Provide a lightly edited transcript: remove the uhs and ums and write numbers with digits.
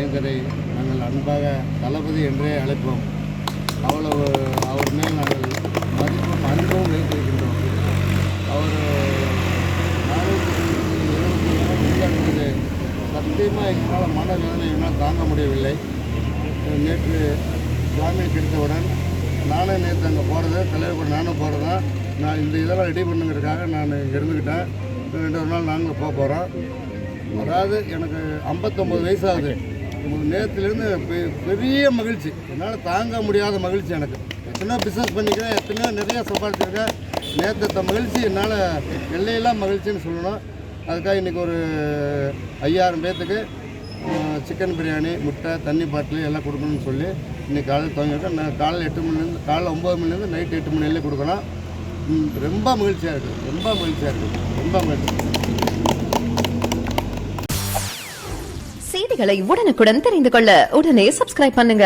ரவிசங்கரை நாங்கள் அன்பாக தளபதி என்றே அழைப்போம். அவ்வளவு அவர் மேல் நாங்கள் மதிப்பும் அன்பும் வைத்திருக்கின்றோம். அவர் வெளியாடுவது சத்தியமாக எங்களால் மனவேதனை என்னால் தாங்க முடியவில்லை. நேற்று ஜாமீன் கிடைத்தவுடன் நானே நேற்று அங்கே போகிறது, தலைவர் கூட நானும் போகிறதா, நான் இந்த இதெல்லாம் ரெடி பண்ணுங்கிறதுக்காக நான் இங்கே இருந்துக்கிட்டேன். 2 நாள் நாங்களும் போக போகிறோம். அதாவது எனக்கு 59 வயசாகுது. நேற்றுலேருந்து பெரிய மகிழ்ச்சி, என்னால் தாங்க முடியாத மகிழ்ச்சி. எனக்கு எத்தனையோ பிஸ்னஸ் பண்ணிக்கிறேன், எத்தனையோ நிறையா சம்பாதிச்சிருக்கேன். நேற்று மகிழ்ச்சி என்னால் எல்லையெல்லாம் மகிழ்ச்சின்னு சொல்லணும். அதுக்காக இன்றைக்கி ஒரு 5000 பேர்த்துக்கு சிக்கன் பிரியாணி, முட்டை, தண்ணி பாட்டில் எல்லாம் கொடுக்கணும்னு சொல்லி இன்றைக்கி காலையில் துவங்கியிருக்கேன். நான் காலையில் 8 மணிலேருந்து காலையில் 9 மணிலேருந்து நைட்டு 8 மணி வரையிலே கொடுக்கணும். ரொம்ப மகிழ்ச்சியாக இருக்குது, ரொம்ப மகிழ்ச்சியாக இருக்குது, ரொம்ப மகிழ்ச்சி. செய்திகளை உடனுக்குடன் தெரிந்து கொள்ள உடனே சப்ஸ்கிரைப் பண்ணுங்க.